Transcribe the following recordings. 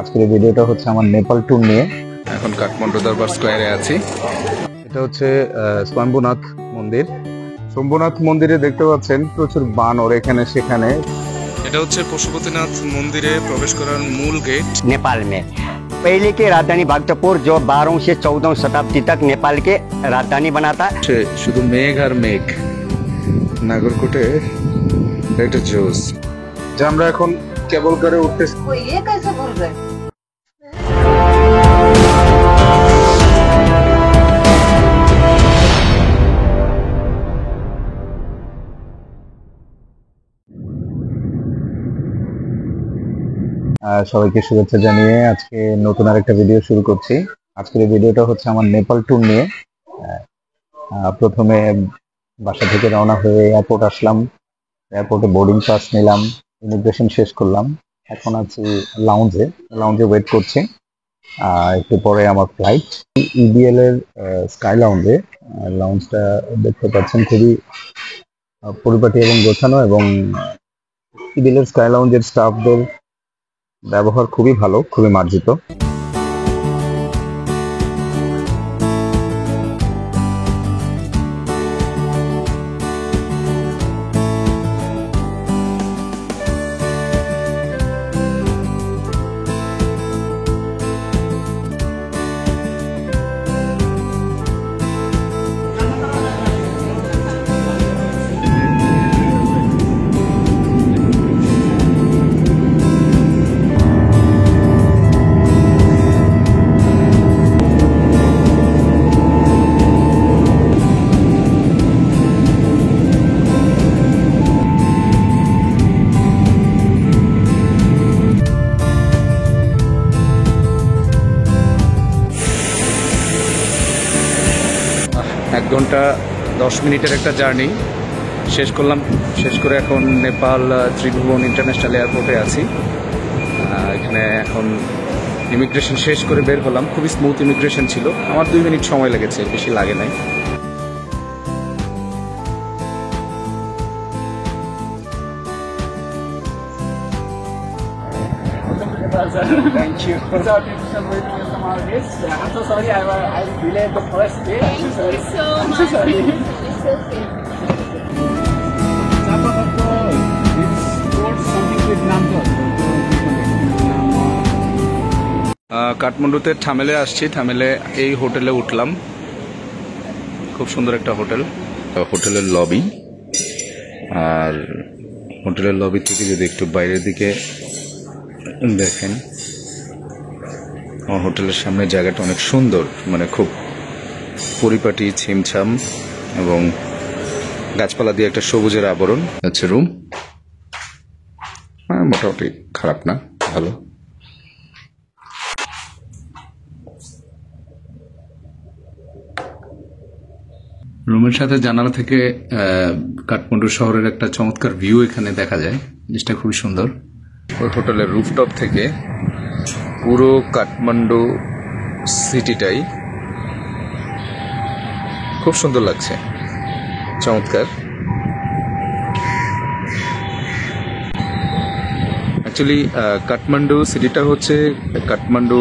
আজকের ভিডিওটা হচ্ছে আমার নেপাল ট্যুর নিয়ে। এখন কাঠমান্ডু দরবার স্কয়ারে আছি। এটা হচ্ছে শম্ভুনাথ মন্দির। শম্ভুনাথ মন্দিরে দেখতে পাচ্ছেন প্রচুর বানর এখানে সেখানে। এটা হচ্ছে পশুপতিনাথ মন্দিরে প্রবেশ করার মূল গেট। नेपाल में पहले के राजधानी भक्तपुर जो 12वीं से 14वीं शताब्दी तक नेपाल के राजधानी बना था। শুধু মেঘ আর মেঘ। নাগরকোটে একটা জোস যে আমরা এখন কেবল কারে উঠতেছি। ये कैसे भूल गए? সবাইকে শুভেচ্ছা জানিয়ে আজকে নতুন আরেকটা ভিডিও শুরু করছি। আজকের এই ভিডিওটা হচ্ছে আমার নেপাল ট্যুর নিয়ে। প্রথমে বাসা থেকে রওনা হয়ে এয়ারপোর্ট আসলাম, এয়ারপোর্টে বোর্ডিং পাস নিলাম, ইমিগ্রেশন শেষ করলাম। এখন আছি লাউঞ্জে ওয়েট করছি। একটু পরে আমার ফ্লাইট। ইবিএল এর স্কাই লাউঞ্জটা দেখতে পাচ্ছেন খুবই পরিপাটি এবং গোছানো, এবং ইবিএল এর স্কাই লাউঞ্জের স্টাফদের ব্যবহার খুবই ভালো, খুবই মার্জিত। এক ঘন্টা 10 মিনিটের একটা জার্নি শেষ করলাম। শেষ করে এখন নেপাল ত্রিভুবন ইন্টারন্যাশনাল এয়ারপোর্টে আছি। এখানে এখন ইমিগ্রেশন শেষ করে বের হলাম। খুবই স্মুথ ইমিগ্রেশন ছিল। আমার 2 মিনিট সময় লেগেছে, বেশি লাগে নাই। Thank you. Without invitation, welcome our guests. I'm so sorry I delayed the first day. I'm so sorry. I'm so sorry. It's towards something with Namdor. কাঠমান্ডুতে থামেলে আসছি। থামেলে এই হোটেলে উঠলাম। খুব সুন্দর একটা হোটেল, হোটেলের লবি। আর হোটেলের লবি থেকে যদি একটু বাইরের দিকে দেখেন, আমার হোটেলের সামনে জায়গাটা অনেক সুন্দর, মানে খুব পরিপাটি, ছিমছাম এবং গাছপালা দিয়ে একটা সবুজের আবরণ। আচ্ছা, রুম মোটামুটি খারাপ না, ভালো। রুমের সাথে জানালা থেকে কাঠমান্ডু শহরের একটা চমৎকার ভিউ এখানে দেখা যায়, জিনিসটা খুবই সুন্দর। ওই হোটেলের রুফটপ থেকে পুরো কাঠমান্ডু সিটিটাই খুব সুন্দর লাগছে, চমৎকার। অ্যাকচুয়ালি কাঠমান্ডু সিটিটা হচ্ছে কাঠমান্ডু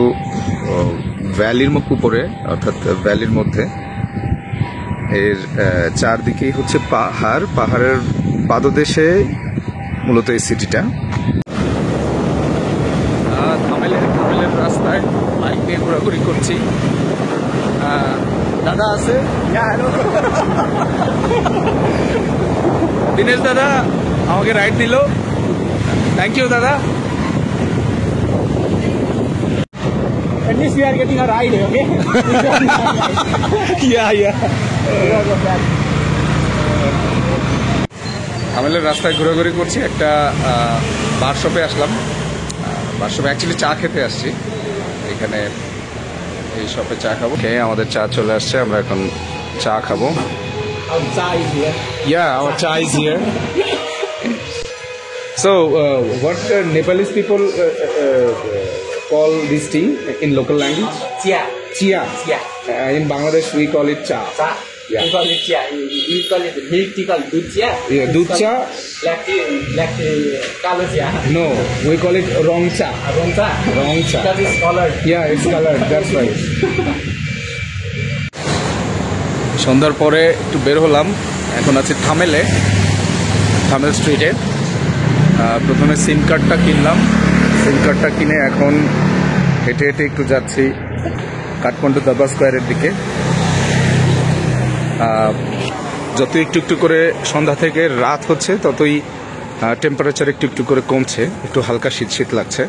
ভ্যালির উপরে, অর্থাৎ ভ্যালির মধ্যে। এর চারদিকেই হচ্ছে পাহাড়ের পাদদেশে মূলত এই সিটিটা। থামেলের রাস্তায় বাইক নিয়ে ঘোরাঘুরি করছি। দাদা আছে, দিনেশ দাদা আমাকে রাইড দিল, থ্যাংক ইউ দাদা। At least we are getting a ride, okay? Yeah. থামেলের রাস্তায় ঘোরাঘুরি করছি। একটা বার শপে আসলাম। বার শপে অ্যাকচুয়ালি চা খেতে আসছি। এখানে এই শপে চা খাবো। খেয়ে আমাদের চা চলে আসছে, আমরা এখন চা খাবো। Our chai is here. Yeah, our chai is here. So, what Nepalese people call this tea in local language? Chia. Chia. Chia. In Bangladesh, we call it cha. Cha. We call it jia. We call it milk tea called दूध jia. Yeah, दूध चा. Black tea, color jia. No, we call it wrong cha. Wrong cha. Wrong cha. Because it's colored. Yeah, it's colored. That's right. সন্ধ্যার পরে একটু বের হলাম, এখন আছি থামেল স্ট্রিটে। প্রথমে সিম কার্ডটা কিনলাম, সিম কার্ডটা কিনে এখন হেঁটে হেঁটে একটু যাচ্ছি কাঠমান্ডু দরবার স্কোয়ারের দিকে। যত একটু একটু করে সন্ধ্যা থেকে রাত হচ্ছে ততই টেম্পারেচার একটু একটু করে কমছে, একটু হালকা শীত শীত লাগছে।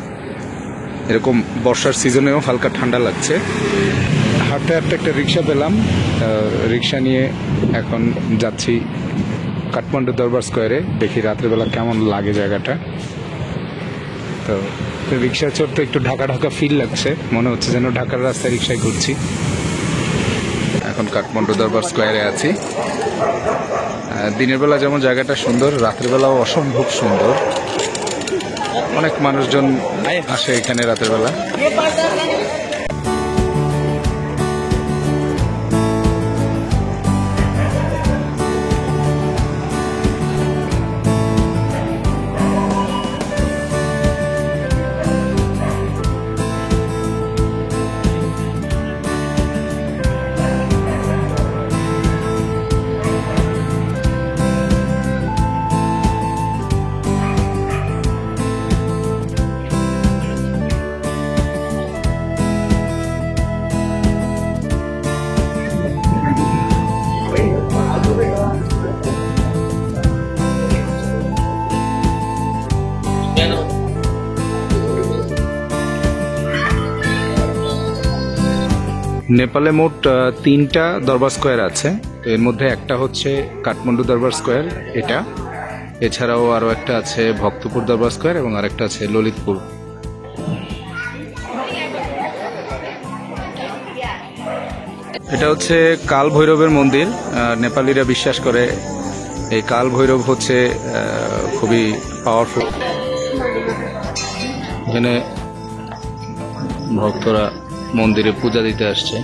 এরকম বর্ষার সিজনেও হালকা ঠান্ডা লাগছে। হাঁটতে হাঁটতে একটা রিক্সা পেলাম, রিক্সা নিয়ে এখন যাচ্ছি কাঠমান্ডু দরবার স্কোয়ারে। দেখি রাত্রেবেলা কেমন লাগে জায়গাটা। তো রিক্সা চড়তে একটু ঢাকা ঢাকা ফিল লাগছে, মনে হচ্ছে যেন ঢাকার রাস্তায় রিক্সায় ঘুরছি। এখন কাঠমান্ডু দরবার স্কোয়ারে আছি। দিনের বেলা যেমন জায়গাটা সুন্দর, রাত্রেবেলাও অসম্ভব সুন্দর। অনেক মানুষজন আসে এখানে রাতের বেলা। নেপালে মোট 3টা দরবার স্কোয়ার আছে। তো এর মধ্যে একটা হচ্ছে কাঠমান্ডু দরবার স্কোয়ার এটা, এছাড়াও আরও একটা আছে ভক্তপুর দরবার স্কোয়ার এবং আরেকটা আছে ললিতপুর। এটা হচ্ছে কাল ভৈরবের মন্দির। নেপালিরা বিশ্বাস করে এই কাল ভৈরব হচ্ছে খুবই পাওয়ারফুল। এখানে ভক্তরা মন্দিরে পূজা দিতে আসছে।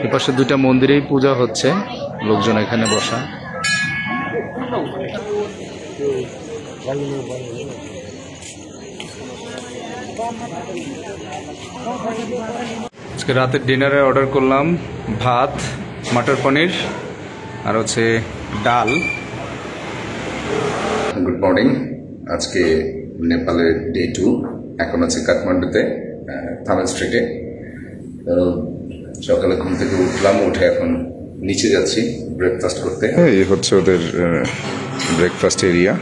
এপাশে 2টা মন্দিরেই পূজা হচ্ছে, লোকজন এখানে বসা। আজকে রাতের ডিনারে অর্ডার করলাম ভাত, মটর পনির আর হচ্ছে ডাল। Good morning. আজকে নেপালের ডে 2, এখন আছে কাঠমান্ডুতে থামেল স্ট্রিটে। সকালে ঘুম থেকে উঠলাম, উঠে এখন নিচে যাচ্ছি ব্রেকফাস্ট করতে। এই হচ্ছে ওদের ব্রেকফাস্ট এরিয়া।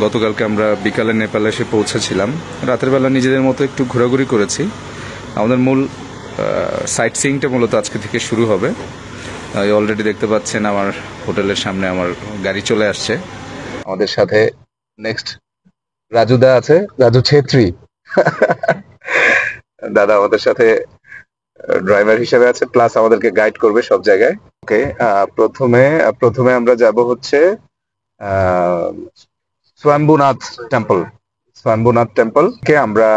গতকালকে আমরা বিকালে নেপালে এসে পৌঁছেছিলাম। রাতের বেলা নিজেদের মতো একটু ঘোরাঘুরি করেছি। আমাদের মূল সাইট সিইংটা মূলত আজকে থেকে শুরু হবে। অলরেডি দেখতে পাচ্ছেন আমার হোটেলের সামনে আমার গাড়ি চলে আসছে। আমাদের সাথে নেক্সট রাজুদা আছে, রাজু ছেত্রী দাদা আমাদের সাথে ড্রাইভার হিসেবে আছে, প্লাস আমাদেরকে গাইড করবে সব জায়গায়। ওকে, প্রথমে আমরা যাব হচ্ছে স্বয়ম্ভুনাথ টেম্পল কে আমরা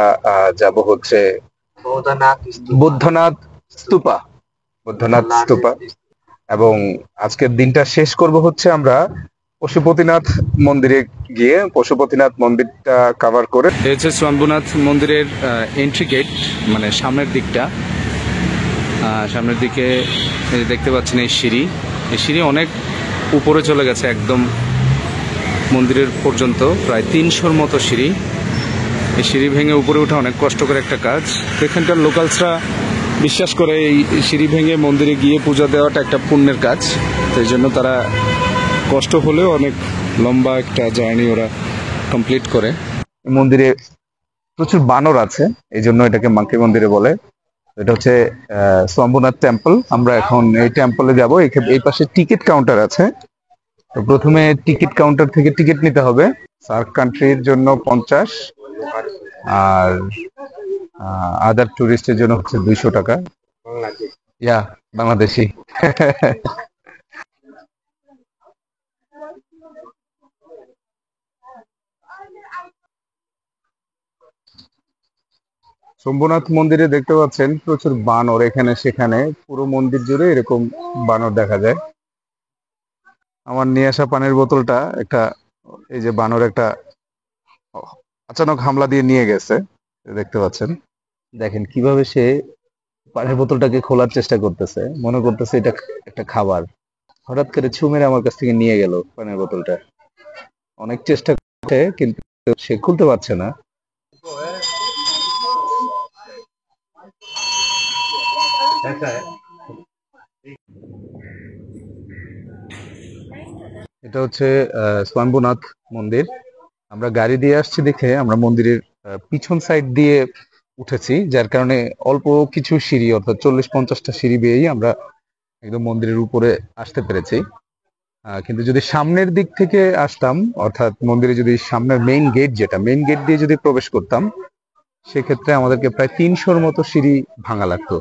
যাব হচ্ছে বুদ্ধনাথ স্তূপা এবং আজকের দিনটা শেষ করব হচ্ছে আমরা পশুপতিনাথ মন্দিরে গিয়ে পশুপতিনাথ মন্দিরটা কভার করে। এই হচ্ছে স্বয়ম্ভুনাথ মন্দিরের এন্ট্রি গেট, মানে সামনের দিকটা। সামনের দিকে দেখতে পাচ্ছেন এই সিঁড়ি অনেক উপরে চলে গেছে, একদম মন্দিরের পর্যন্ত প্রায় 300-র মতো সিঁড়ি। এই সিঁড়ি ভেঙে উপরে ওঠা অনেক কষ্টকর একটা কাজ। এখানকার লোকালসরা বিশ্বাস করে এই সিঁড়ি ভেঙে মন্দিরে গিয়ে পূজা দেওয়াটা একটা পুণ্যের কাজ। তো এই জন্য তারা কষ্ট হলেও অনেক লম্বা একটা জার্নি ওরা কমপ্লিট করে। মন্দিরে প্রচুর বানর আছে, এই জন্য এটাকে মাঙ্কি মন্দিরে বলে। এটা হচ্ছে সোমনাথ টেম্পল। আমরা এখন এই টেম্পলে যাব। এই পাশে টিকিট কাউন্টার আছে। তো প্রথমে টিকিট কাউন্টার থেকে টিকিট নিতে হবে। সার্ক কান্ট্রির জন্য 50, আর আদার টুরিস্টের জন্য হচ্ছে 200 টাকা। ইয়া, বাংলাদেশি। শম্ভুনাথ মন্দিরে দেখতে পাচ্ছেন প্রচুর বানর, এখানে সেখানে পুরো মন্দির জুড়ে এরকম বানর দেখা যায়। আমার নিয়ে আসা পানির বোতলটা একটা, এই যে বানর একটা আচানক হামলা দিয়ে নিয়ে গেছে, দেখতে পাচ্ছেন। দেখেন কিভাবে সে পানির বোতলটাকে খোলার চেষ্টা করতেছে, মনে করতেছে এটা একটা খাবার। হঠাৎ করে ছু মেরে আমার কাছ থেকে নিয়ে গেল পানির বোতলটা। অনেক চেষ্টা করছে কিন্তু সে খুলতে পারছে না। এটা হচ্ছে স্বয়ম্ভুনাথ মন্দির। আমরা গাড়ি দিয়ে আসছি দেখে আমরা মন্দিরের পিছন সাইড দিয়ে উঠেছি, যার কারণে অল্প কিছু সিঁড়ি, অর্থাৎ 40-50টা সিঁড়ি বেয়েই আমরা একদম মন্দিরের উপরে আসতে পেরেছি। কিন্তু যদি সামনের দিক থেকে আসতাম, অর্থাৎ মন্দিরে যদি সামনের মেইন গেট, যেটা মেইন গেট দিয়ে যদি প্রবেশ করতাম, সেক্ষেত্রে আমাদেরকে প্রায় 300-র মতো সিঁড়ি ভাঙা লাগতো,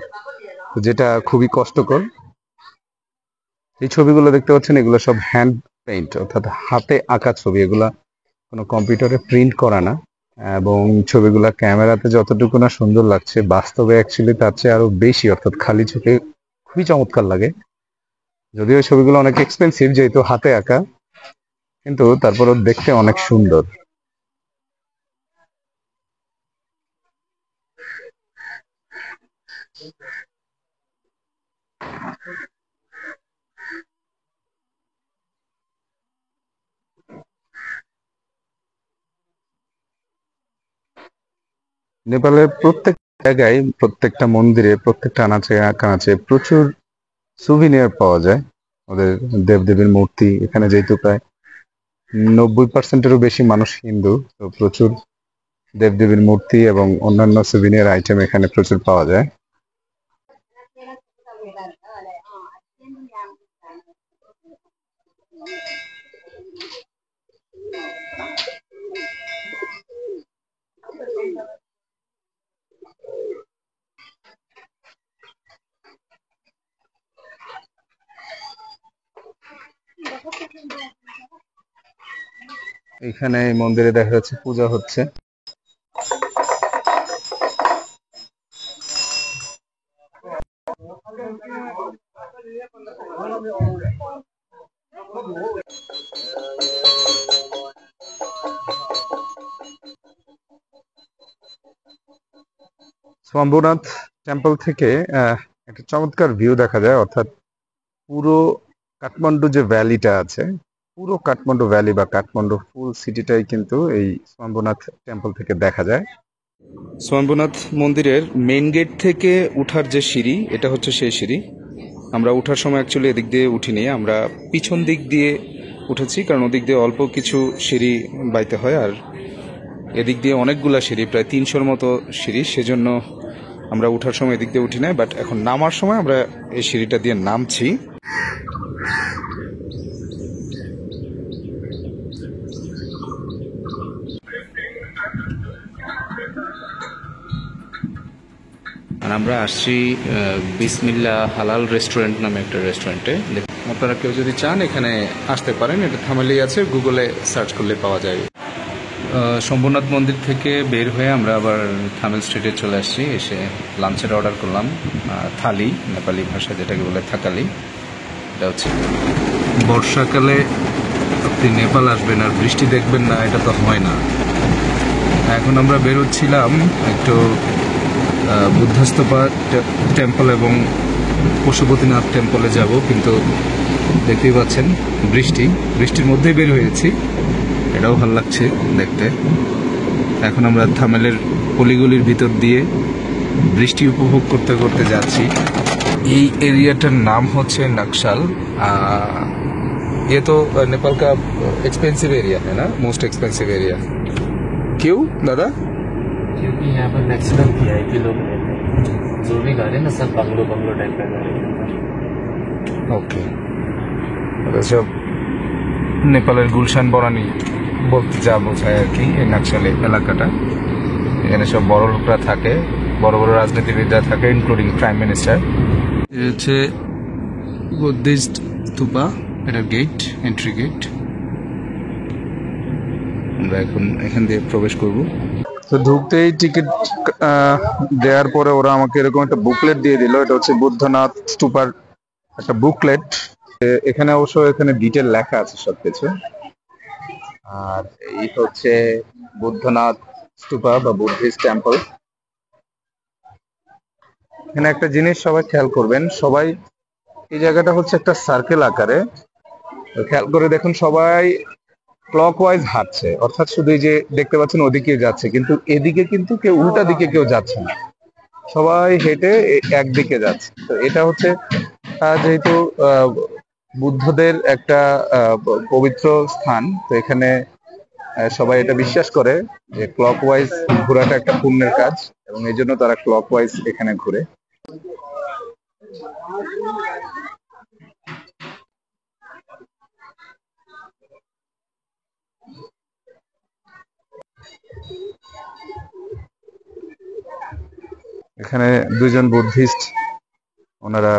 যেটা খুবই কষ্টকর। এই ছবিগুলো দেখতে পাচ্ছেন, এগুলো সব হ্যান্ড পেইন্ট, অর্থাৎ হাতে আঁকা ছবি। এগুলা কোনো কম্পিউটারে প্রিন্ট করা না। এবং ছবিগুলা ক্যামেরাতে যতটুকু না সুন্দর লাগছে, বাস্তবে অ্যাকচুয়ালি তার চেয়ে আরো বেশি, অর্থাৎ খালি চোখে খুবই চমৎকার লাগে। যদিও ছবিগুলো অনেক এক্সপেন্সিভ, যেহেতু হাতে আঁকা, কিন্তু তারপরও দেখতে অনেক সুন্দর। নেপালের প্রত্যেক জায়গায়, প্রত্যেকটা মন্দিরে, প্রত্যেকটা আনাচে কানাচে প্রচুর সুভিনিয়ার পাওয়া যায়। ওদের দেবদেবীর মূর্তি, এখানে যেহেতু প্রায় 90%-এরও বেশি মানুষ হিন্দু, তো প্রচুর দেবদেবীর মূর্তি এবং অন্যান্য সুভিনিয়ার আইটেম এখানে প্রচুর পাওয়া যায়। এখানে এই মন্দিরে দেখা যাচ্ছে পূজা হচ্ছে। শম্ভুনাথ টেম্পল থেকে একটা চমৎকার ভিউ দেখা যায়, অর্থাৎ পুরো কাঠমান্ডু যে ভ্যালিটা আছে, পুরো কাঠমান্ডু ভ্যালি বা কাঠমান্ডু ফুল সিটিটাই কিন্তু এই শম্ভুনাথ টেম্পল থেকে দেখা যায়। স্বয়ম্ভুনাথ মন্দিরের মেইন গেট থেকে উঠার যে সিঁড়ি, এটা হচ্ছে সেই সিঁড়ি। আমরা উঠার সময় অ্যাকচুয়ালি এদিক দিয়ে উঠিনি, আমরা পিছন দিক দিয়ে উঠেছি, কারণ ওদিক দিয়ে অল্প কিছু সিঁড়ি বাইতে হয়, আর এদিক দিয়ে অনেকগুলা সিঁড়ি, প্রায় 300-র মতো সিঁড়ি, সেজন্য আমরা উঠার সময় এদিক দিয়ে উঠি নাই। বাট এখন নামার সময় আমরা এই সিঁড়িটা দিয়ে নামছি। আর আমরা আসছি বিসমিল্লা হালাল রেস্টুরেন্ট নামে একটা রেস্টুরেন্টে। আপনারা কেউ যদি চান এখানে আসতে পারেন, এটা থামেলেই আছে, গুগলে সার্চ করলে পাওয়া যায়। শম্ভুনাথ মন্দির থেকে বের হয়ে আমরা আবার থামেল স্ট্রিটে চলে আসছি। এসে লাঞ্চের অর্ডার করলাম, থালি, নেপালি ভাষায় যেটাকে বলে থাকালি। এটা হচ্ছে বর্ষাকালে আপনি নেপাল আসবেন আর বৃষ্টি দেখবেন না, এটা তো হয় না। এখন আমরা বেরোচ্ছিলাম একটু বুদ্ধস্তূপা টেম্পল এবং পশুপতিনাথ টেম্পলে যাব, কিন্তু দেখতেই পাচ্ছেন বৃষ্টির মধ্যেই বের হয়েছি। এটাও ভালো লাগছে দেখতে। এখন আমরা থামেলের পলিগুলির ভিতর দিয়ে বৃষ্টি উপভোগ করতে করতে যাচ্ছি। এই এরিয়াটার নাম হচ্ছে নকশাল। ये तो नेपाल का एक्सपेंसिव एरिया है ना, मोस्ट एक्सपेंसिव एरिया। क्यों दादा? क्योंकि यहाँ पर मैक्सिमम वीआईपी लोग रहते हैं, जो भी घर है ना सब बंगलो बंगलो टाइप का घर है। ওকে, সব নেপালের গুলশান বনানী বলতে যা বোঝায় আর কি এই নাকশালে এলাকাটা। এখানে সব বড় লোকরা থাকে, বড় বড় রাজনীতিবিদরা থাকে, ইনক্লুডিং প্রাইম মিনিস্টার। এটা হচ্ছে বুদ্ধিস্ট স্তূপা, এটা গেট, এন্ট্রি গেট। আমরা এখন এখান দিয়ে প্রবেশ করব। তো ঢুকতেই টিকিট দেওয়ার পরে ওরা আমাকে এরকম একটা বুকলেট দিয়ে দিল। এটা হচ্ছে বুদ্ধনাথ স্তূপার একটা বুকলেট। এখানে অবশ্য এখানে ডিটেল লেখা আছে সবকিছু। আর এই হচ্ছে বুদ্ধনাথ স্তূপা বা বুদ্ধিস্ট টেম্পল। এখানে একটা জিনিস সবাই খেয়াল করবেন, সবাই এই জায়গাটা হচ্ছে একটা সার্কেল আকারে। খেয়াল করে দেখুন, সবাই ক্লকওয়াইজ হাঁটছে, অর্থাৎ শুধু এই যে দেখতে পাচ্ছেন ওদিকে যাচ্ছে, কিন্তু এদিকে কিন্তু কেউ উল্টা দিকে কেউ যাচ্ছে না, সবাই হেঁটে একদিকে যাচ্ছে। তো এটা হচ্ছে যেহেতু বুদ্ধদের একটা পবিত্র স্থান, তো এখানে সবাই এটা বিশ্বাস করে যে ক্লকওয়াইজ ঘোরাটা একটা পুণ্যের কাজ, এবং এই জন্য তারা ক্লকওয়াইজ এখানে ঘুরে। এখানে দুজন বুদ্ধিস্ট, ওনারা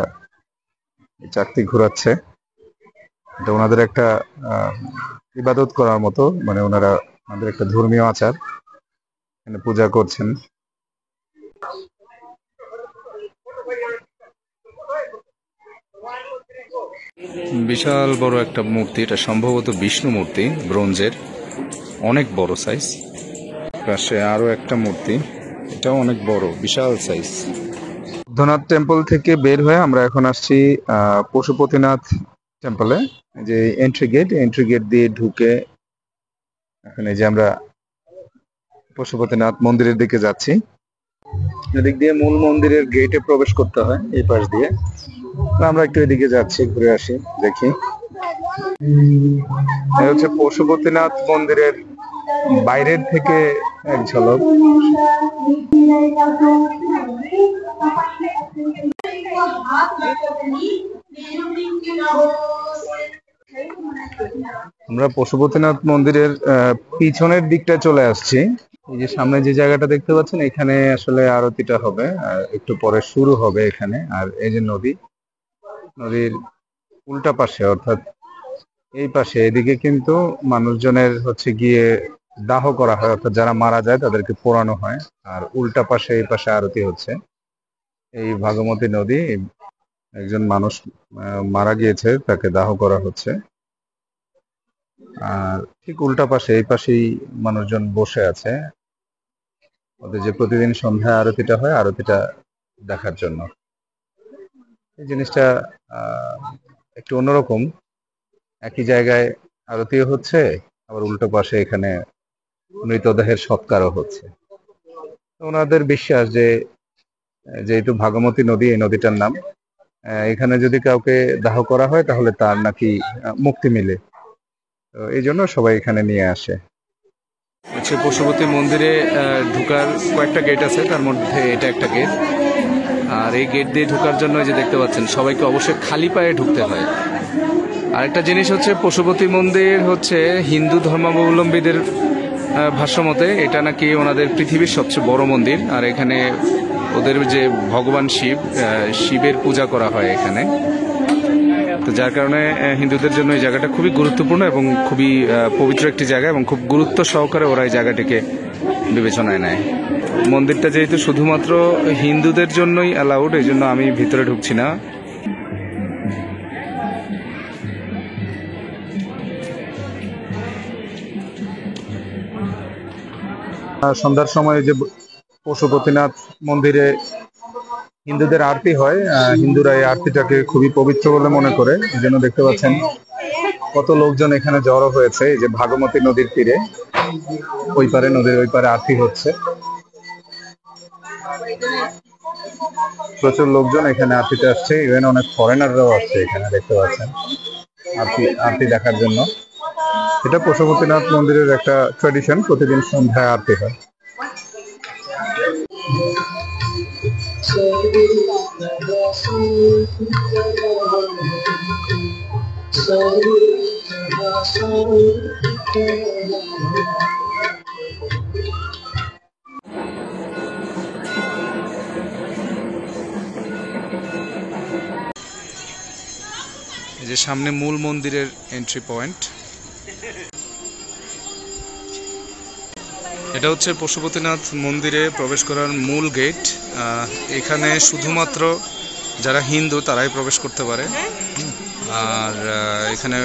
চাকতি ঘোরাচ্ছে। এটা ওনাদের একটা ইবাদত করার মতো, মানে ওনারা ওনাদের একটা ধর্মীয় আচার, এখানে পূজা করছেন। বিশাল বড় একটা মূর্তি, এটা সম্ভবত বিষ্ণু মূর্তি, ব্রোঞ্জের, অনেক বড় সাইজ। পাশে আরো একটা মূর্তি, এটাও অনেক বড়, বিশাল সাইজ। বুদ্ধনাথ টেম্পল থেকে বের হয়ে আমরা এখন আসছি পশুপতিনাথ টেম্পলে। যে এন্ট্রি গেট দিয়ে ঢুকে এখানে যে আমরা পশুপতিনাথ মন্দিরের দিকে যাচ্ছি। এদিক দিয়ে মূল মন্দিরের গেটে প্রবেশ করতে হয়, এই পাশ দিয়ে। আমরা একটু এদিকে যাচ্ছি, ঘুরে আসি, দেখি। এই হচ্ছে পশুপতিনাথ মন্দিরের বাইরের থেকে এক ঝলক। আমরা পশুপতিনাথ মন্দিরের পিছনের দিকটা চলে আসছি। এই যে সামনে যে জায়গাটা দেখতে পাচ্ছেন, এখানে আসলে আরতিটা হবে, আর একটু পরে শুরু হবে এখানে। আর এই যে নদীর উল্টা পাশে, অর্থাৎ এই পাশে, এদিকে কিন্তু মানুষজনের হচ্ছে গিয়ে দাহ করা হয়, অর্থাৎ যারা মারা যায় তাদেরকে পোড়ানো হয়। আর উল্টা পাশে, এই পাশে আরতি হচ্ছে। এই ভাগমতী নদী, একজন মানুষ মারা গিয়েছে, তাকে দাহ করা হচ্ছে। আর ঠিক উল্টা পাশে, এই পাশেই মানুষজন বসে আছে, ওদের যে প্রতিদিন সন্ধ্যায় আরতিটা হয়, আরতিটা দেখার জন্য। এই জিনিসটা একটু অন্যরকম, একই জায়গায় আরতিও হচ্ছে, আবার উল্টো পাশে এখানে মৃতদেহের সৎকারও হচ্ছে। ওনাদের বিশ্বাস যে যেহেতু ভাগমতী নদী, এই নদীটার নাম, এখানে যদি কাউকে দাহ করা হয় তাহলে তার নাকি মুক্তি মিলে, তো এই জন্য সবাই এখানে নিয়ে আসে। আচ্ছা, পশুপতি মন্দিরে ঢোকার কয়েকটা গেট আছে, তার মধ্যে এটা একটা গেট। আর এই গেট দিয়ে ঢোকার জন্য যে দেখতে পাচ্ছেন, সবাইকে অবশ্যই খালি পায়ে ঢুকতে হয়। আরেকটা জিনিস হচ্ছে, পশুপতি মন্দির হচ্ছে হিন্দু ধর্মাবলম্বীদের ভাষ্যমতে এটা নাকি ওনাদের পৃথিবীর সবচেয়ে বড় মন্দির। আর এখানে ওদের যে ভগবান শিবের পূজা করা হয় এখানে। তো যার কারণে হিন্দুদের জন্য এই জায়গাটা খুবই গুরুত্বপূর্ণ এবং খুবই পবিত্র একটি জায়গা, এবং খুব গুরুত্ব সহকারে ওরা এই জায়গাটিকে বিবেচনায় নেয়। মন্দিরটা যেহেতু শুধুমাত্র হিন্দুদের জন্যই অ্যালাউড, এই জন্য আমি ভিতরে ঢুকছি না। সন্ধ্যার সময় যে পশুপতিনাথ মন্দিরে হিন্দুদের আরতি হয়, হিন্দুরা এই আরতিটাকে খুবই পবিত্র বলে মনে করে। এই জন্য দেখতে পাচ্ছেন কত লোকজন এখানে জড়ো হয়েছে। এই যে ভাগমতী নদীর তীরে, ওই পারে, নদীর ওই পারে আরতি হচ্ছে। প্রচুর লোকজন এখানে আরতিতে আসছে, ইভেন অনেক ফরেনাররাও আসছে এখানে, দেখতে পাচ্ছেন, আরতি দেখার জন্য। এটা পশুপতিনাথ মন্দিরের একটা ট্র্যাডিশন, প্রতিদিন সন্ধ্যায় আরতি হয়। এই যে সামনে মূল মন্দিরের এন্ট্রি পয়েন্ট, এটা হচ্ছে পশুপতিনাথ মন্দিরে প্রবেশ করার মূল গেট। এখানে শুধুমাত্র যারা হিন্দু তারাই প্রবেশ করতে পারে। আর এখানে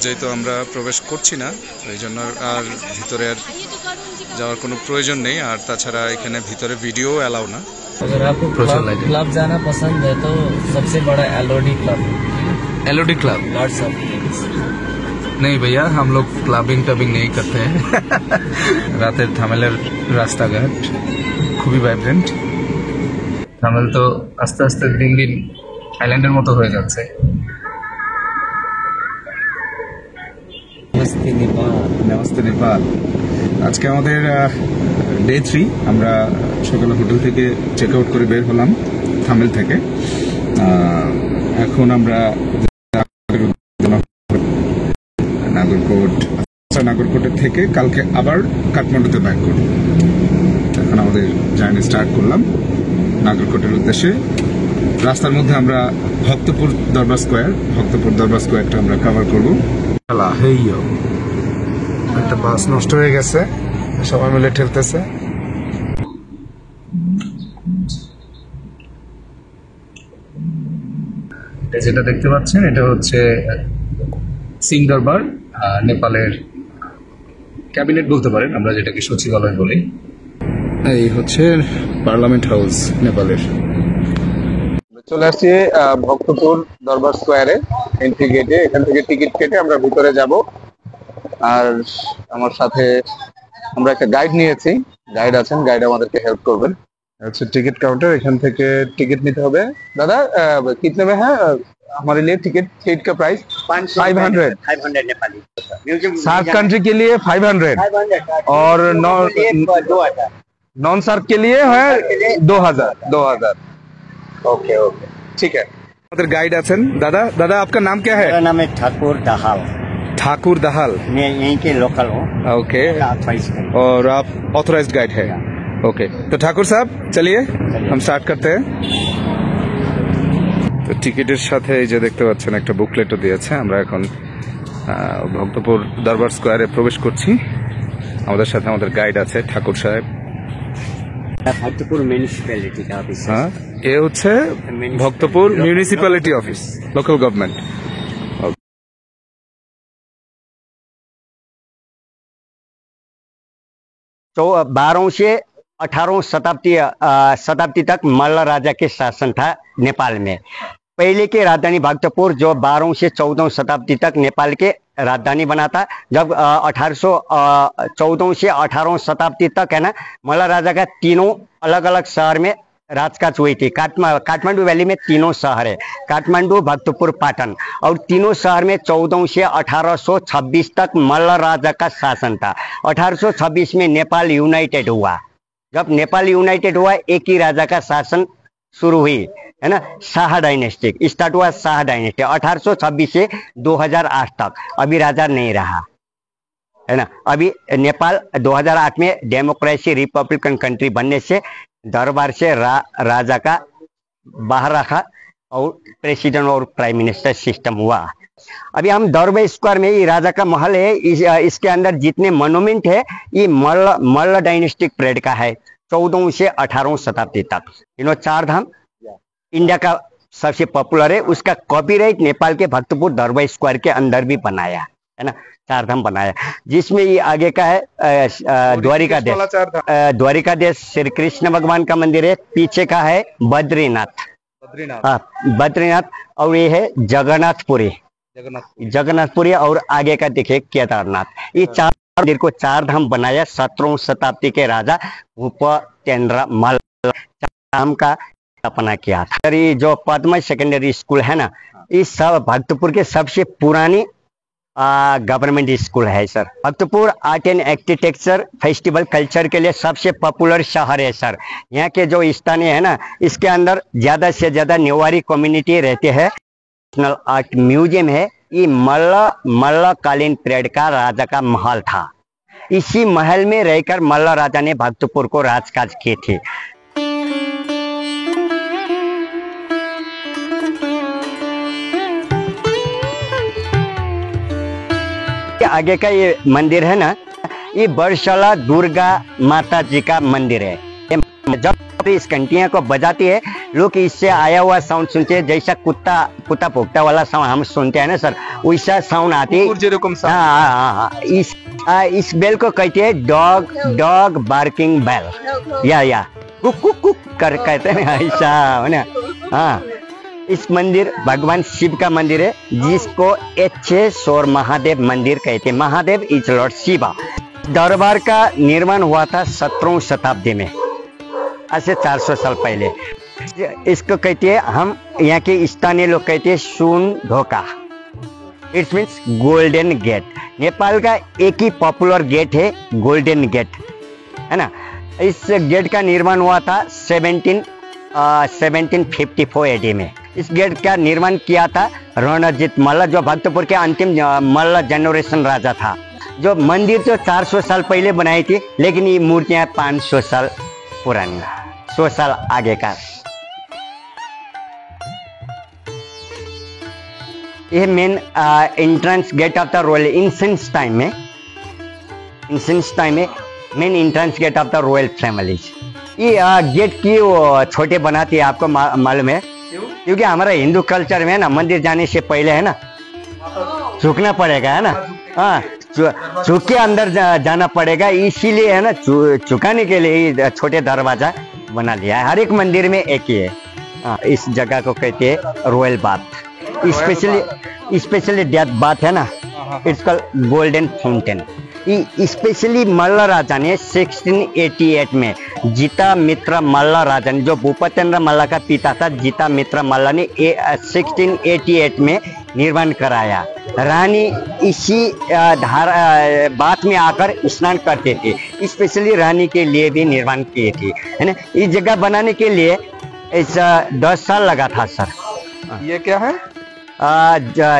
যেহেতু আমরা প্রবেশ করছি না, এই জন্য আর ভিতরে আর যাওয়ার কোনো প্রয়োজন নেই। আর তাছাড়া এখানে ভিতরে ভিডিও অ্যালাউ না। अगर आपको क्लब जाना पसंद है तो सबसे बड़ा LOD club. LOD club? Lords of dreams. नहीं भैया, हम लोग क्लबिंग टबिंग नहीं करते हैं। রাতের থামেলের রাস্তাঘাট খুবই ভাইব্রেন্ট। থামেল তো আস্তে আস্তে দিন দিন আইল্যান্ডের মতো হয়ে যাচ্ছে। नमस्ते नेपाल। নমস্তে নেপাল। আজকে আমাদের ডে 3। আমরা সকালে হোটেল থেকে চেক আউট করে বের হলাম থামেল থেকে। এখন আমরা নাগরকোটের থেকে কালকে আবার কাঠমান্ডুতে ব্যাক করব। এখন আমাদের জার্নি স্টার্ট করলাম নাগরকোটের উদ্দেশ্যে। রাস্তার মধ্যে আমরা ভক্তপুর দরবার স্কোয়ারটা আমরা কভার করব। একটা বাস নষ্ট হয়ে গেছে, সবাই মিলে ঠেলতেছে। যেটা দেখতে পাচ্ছেন এটা হচ্ছে সিং দরবার, নেপালের ক্যাবিনেট বলতে পারেন, আমরা যেটাকে সচিবালয় বলি। এই হচ্ছে পার্লামেন্ট হাউস নেপালের। চলে আসছি ভক্তপুর দরবার স্কোয়ারে এন্ট্রি গেটে। এখান থেকে টিকিট কেটে আমরা ভিতরে যাব। আর আমার সাথে আমরা একটা গাইড নিয়েছি, গাইড আছেন, গাইড আমাদেরকে হেল্প করবেন। আচ্ছা, টিকিট কাউন্টার, এখান থেকে टिकट নিতে হবে। দাদা कितने में है हमारे लिए टिकट का प्राइस? 500 नेपाली। 60 कंट्री के लिए 500 और नॉन सार्क के लिए है 2000। ओके ओके, ठीक है। আমাদের গাইড আছেন। দাদা দাদা आपका नाम क्या है? मेरा नाम है ठाकुर दाहाल। ठाकुर दाहाल। मैं यहीं के लोकल हूँ। ओके, और आप ऑथराइज्ड गाइड है? ओके, तो ठाकुर साहब चलिए हम स्टार्ट करते हैं। তো টিকিটের সাথে এই যে দেখতে পাচ্ছেন একটা বুকলেটও দিয়েছে। আমরা এখন ভক্তপুর দরবার স্কোয়ারে প্রবেশ করছি। আমাদের সাথে আমাদের গাইড আছে ঠাকুর সাহেব। भक्तपुर म्यूनिसिपैलिटी का ऑफिस है। হ্যাঁ, এ হচ্ছে Bhaktapur municipality office, local government. तो 12वीं से 18वीं शताब्दी तक मल्ल राजा के शासन था नेपाल में। पहले की राजधानी भक्तपुर जो 12वीं से 14वीं शताब्दी तक नेपाल के राजधानी बना था। जब 1814 से 18वीं शताब्दी तक है ना, मल्ल राजा का तीनों अलग अलग शहर में राजकाज हुई थी। काठमांडू वैली में तीनों शहर है, काठमांडू, भक्तपुर, पाटन, और तीनों शहर में 14 से 1826 तक मल्ल राजा का शासन था। 1826 में नेपाल यूनाइटेड हुआ। जब नेपाल यूनाइटेड हुआ, एक ही राजा का शासन शुरू हुई, है ना, शाह डायनेस्टी स्टार्ट हुआ। शाह डायनेस्टी 1826 से 2008 तक। अभी राजा नहीं रहा, है ना। अभी नेपाल 2008 में डेमोक्रेसी रिपब्लिकन कंट्री बनने से दरबार से राजा का बाहर रखा और प्रेसिडेंट और प्राइम मिनिस्टर सिस्टम हुआ। अभी हम दरबार स्क्वायर में, ये राजा का महल है, इसके अंदर जितने मोन्यूमेंट है ये मल्ल डायनेस्टिक पीरियड का है, 14वीं से 18वीं शताब्दी तक। चार धाम इंडिया का सबसे पॉपुलर है, उसका कॉपीराइट नेपाल के भक्तपुर दरबार स्क्वायर के अंदर भी बनाया है ना, चार धाम बनाया। जिसमें ये आगे का है द्वारिकाधीश श्री कृष्ण भगवान का मंदिर है। पीछे का है बद्रीनाथ, बद्रीनाथ, और ये है जगन्नाथपुरी, और आगे का देखिए केदारनाथ। ये चार मंदिर को चार धाम बनाया 17वीं शताब्दी के राजा भूपेन्द्र मल्ल धाम का स्थापना किया था। ये जो पद्मा सेकेंडरी स्कूल है ना, इस सब भक्तपुर के सबसे पुरानी गवर्नमेंट स्कूल है sir. Bhaktapur art and architecture festival culture के लिए सबसे पॉपुलर शहर है सर। यहाँ के जो स्थानीय है ना, इसके अंदर ज़्यादा से ज़्यादा नेवारी कम्युनिटी रहते हैं। नेशनल आर्ट म्यूजियम है। ये मल्ल कालीन पीरियड का राजा का महल था। इसी महल में रहकर मल्ल राजा ने भक्तपुर को राजकाज किए थे। आगे का ये मंदिर है ना, ये बरशाला दुर्गा माता जी का मंदिर है। जब इस घंटियां को बजाती है, लोग इससे आया हुआ साउंड सुनते हैं। जैसा कुत्ता भोगता वाला साउंड हम सुनते हैं ना सर, वैसा साउंड आती है। हाँ, इस बेल को कहते हैं डॉग बार्किंग बेल, या कुक कुक कुक कर कहते हैं ऐसा है ना। हाँ, इस मंदिर भगवान शिव का मंदिर है, जिसको एच्छेश्वर महादेव मंदिर कहते हैं। Mahadev is Lord Shiva. दरबार का निर्माण हुआ था 17वीं शताब्दी में, आज से 400 साल पहले। इसको कहते हैं, हम यहाँ के स्थानीय लोग कहते हैं Sun Dhoka. It's means golden gate. Nepal का एक ही पॉपुलर गेट है, गोल्डन गेट, है ना। इस गेट का निर्माण हुआ था 1754 एडी में। इस गेट का निर्माण किया था रणजीत मल्ल, जो भक्तपुर के अंतिम मल्ल जनरेशन राजा था। जो मंदिर जो 400 साल पहले बनाई थी, लेकिन ये मूर्तियां 500 साल पुरानी, 100 साल आगे का। ये main entrance gate of the royal incense time में main entrance gate of the royal families. ये गेट क्यों छोटे बनाती है आपको मालूम है? क्योंकि हमारा हिंदू कल्चर में है ना, मंदिर जाने से पहले है ना झुकना पड़ेगा, है ना। हाँ, झुक के अंदर जाना पड़ेगा, इसीलिए है ना झुकाने के लिए छोटे दरवाजा बना लिया है। हर एक मंदिर में एक ही है। हाँ, इस जगह को कहते हैं royal bath. Specially death bath है ना, it's called golden fountain. Specially Malla राजा ने 1688 में जीता मित्र मल्ल राजा ने, जो भूपतेंद्र मल्ल का पिता था, जीता मित्र मल्ल ने 1688 में निर्माण कराया। रानी इसी बात में आकर स्नान करते थे। स्पेशली रानी के लिए भी निर्माण किए थे, है ना। इस जगह बनाने के लिए 10 साल लगा था सर। ये क्या है?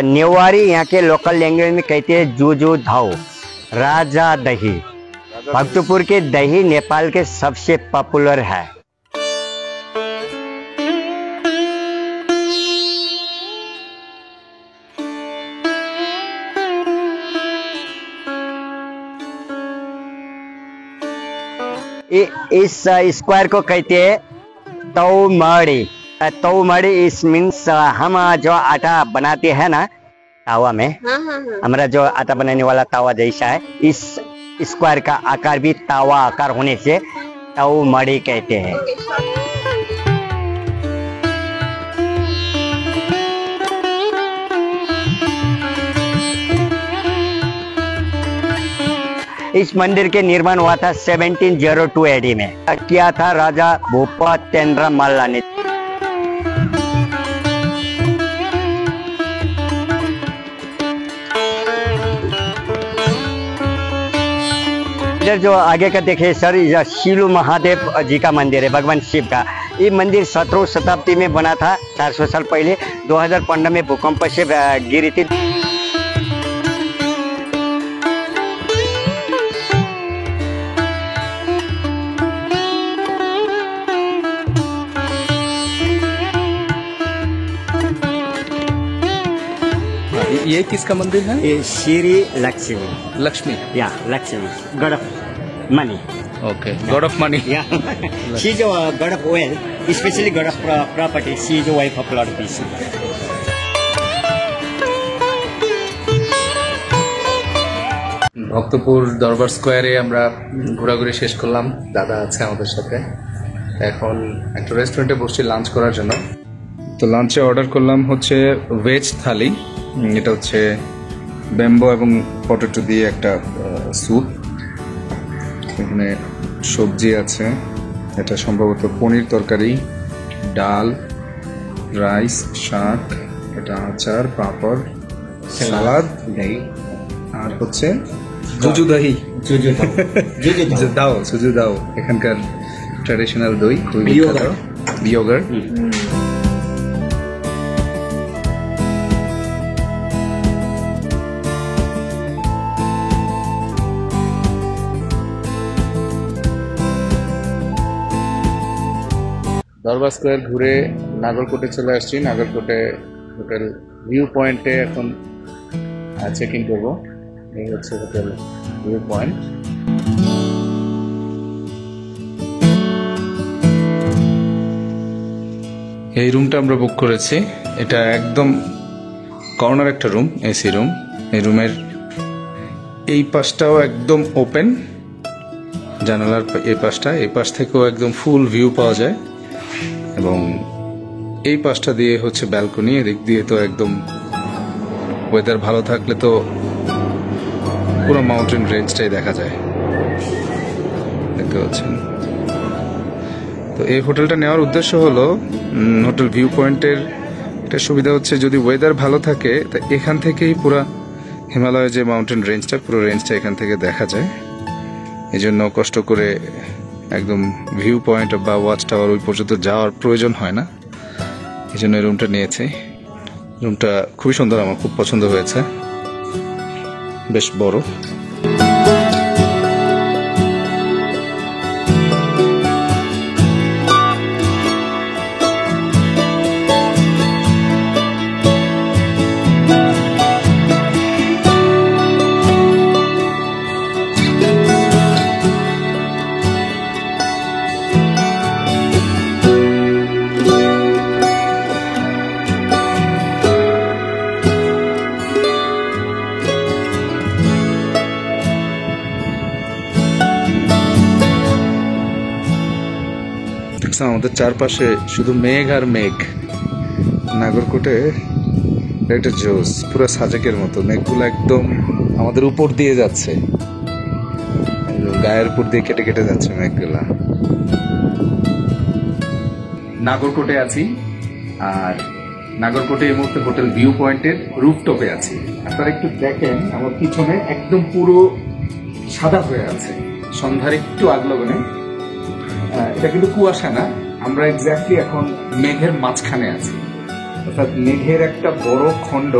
नेवारी यहाँ के लोकल लैंग्वेज में कहते हैं जूजू धाओ, राजा दही। भक्तपुर के दही नेपाल के सबसे पॉपुलर है। इस स्क्वायर को कहते हैं तौमड़ी। तौमड़ी इस मीन्स हम जो आटा बनाते हैं ना तावा में, हमारा जो आटा बनाने वाला तावा जैसा है, इस स्क्वायर का आकार भी तावा आकार होने से तौमड़ी कहते हैं। इस मंदिर के निर्माण हुआ था 1702 एडी में, किया था राजा भूपतेंद्र मल्ल ने। इधर जो आगे का देखे सर, यह शिलू महादेव जी का मंदिर है, भगवान शिव का। ये मंदिर 17वीं शताब्दी में बना था, 400 साल पहले। 2015 में भूकंप से गिरी थी। ये किसका मंदिर है? ये श्री लक्ष्मी, या Lakshmi god of money. Okay, god of money. या she is god of wealth, specially god of property. She is wife of lord peace. Bhaktapur Durbar স্কোয়ারে আমরা ঘোরাঘুরি শেষ করলাম। দাদা আছে আমাদের সাথে। এখন একটা রেস্টুরেন্টে বসছি লাঞ্চ করার জন্য। তো লাঞ্চে অর্ডার করলাম হচ্ছে ভেজ থালি। এটা হচ্ছে ব্যাম্বো এবং পটেটো দিয়ে একটা স্যুপ। এখানে সবজি আছে, এটা সম্ভবত পনির তরকারি, ডাল, রাইস, শাক, এটা আচার, পাঁপড়, সালাদ, दही আর হচ্ছে জুজু দহি, দাও সুজু দাও, এখানকার ট্র্যাডিশনাল দই, খুবই বিখ্যাত। বিয়োগার। দরবার স্কোয়ার ঘুরে নাগরকোটে চলে আসছি। নাগরকোটে হোটেল ভিউ পয়েন্টে এখন চেক ইন করবো। এই হচ্ছে হোটেল ভিউ পয়েন্ট। এই রুমটা আমরা বুক করেছি। এটা একদম কর্নার একটা রুম, এসি রুম। এই রুমের এই পাশটাও একদম ওপেন, জানালার এই পাশটা, এই পাশ থেকেও একদম ফুল ভিউ পাওয়া যায়। এবং এই পাশটা দিয়ে হচ্ছে ব্যালকনি, এদিক দিয়ে তো একদম ওয়েদার ভালো থাকলে তো পুরো মাউন্টেন রেঞ্জটাই দেখা যায়, দেখতে পাচ্ছেন। তো এই হোটেলটা নেওয়ার উদ্দেশ্য হলো হোটেল ভিউ পয়েন্টের একটা সুবিধা হচ্ছে যদি ওয়েদার ভালো থাকে তা এখান থেকেই পুরো হিমালয়ের যে মাউন্টেন রেঞ্জটা, পুরো রেঞ্জটা এখান থেকে দেখা যায়। এই জন্য কষ্ট করে একদম ভিউ পয়েন্ট বা ওয়াচ টাওয়ার ওই পর্যন্ত যাওয়ার প্রয়োজন হয় না। এই জন্য এই রুমটা নিয়েছি। রুমটা খুবই সুন্দর, আমার খুব পছন্দ হয়েছে, বেশ বড়। আমাদের চারপাশে শুধু মেঘ আর মেঘ। নাগরকোটে একটা জোস, পুরো সাজেকের মতো মেঘগুলো একদম আমাদের উপর দিয়ে যাচ্ছে, গায়ের উপর দিয়ে কেটে কেটে যাচ্ছে মেঘগুলা। নাগরকোটে আছি, আর নাগরকোটে এই মুহূর্তে হোটেল ভিউ পয়েন্টের রুফটপে আছি। আপনারা একটু দেখেন আমার পিছনে একদম পুরো সাদা হয়ে আছে সন্ধ্যার একটু আগলগনে। এটা কিন্তু কুয়াশা না, আমরা এক্স্যাক্টলি এখন মেঘের মাঝখানে আছি, অর্থাৎ মেঘের একটা বড় খণ্ড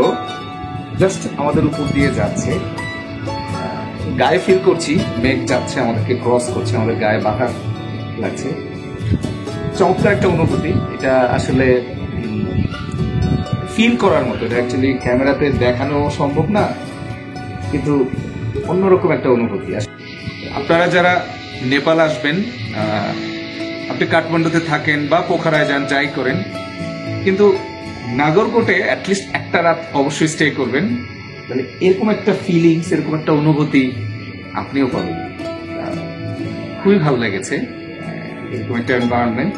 জাস্ট আমাদের উপর দিয়ে যাচ্ছে। গায়ে ফিল করছি মেঘ যাচ্ছে, আমাদেরকে ক্রস করছে, আমাদের গায়ে বাধা লাগছে। চমৎকার একটা অনুভূতি। এটা আসলে ফিল করার মতো, এটা অ্যাকচুয়ালি ক্যামেরাতে দেখানো সম্ভব না, কিন্তু অন্যরকম একটা অনুভূতি। আপনারা যারা নেপাল আসবেন, আপনি কাঠমান্ডুতে থাকেন বা পোখারায় যান, যাই করেন, কিন্তু নাগরকোটে অ্যাটলিস্ট একটা রাত অবশ্যই স্টে করবেন। তাহলে এরকম একটা ফিলিংস, এরকম একটা অনুভূতি আপনিও পাবেন। খুবই ভালো লেগেছে এরকম একটা এনভায়রনমেন্ট।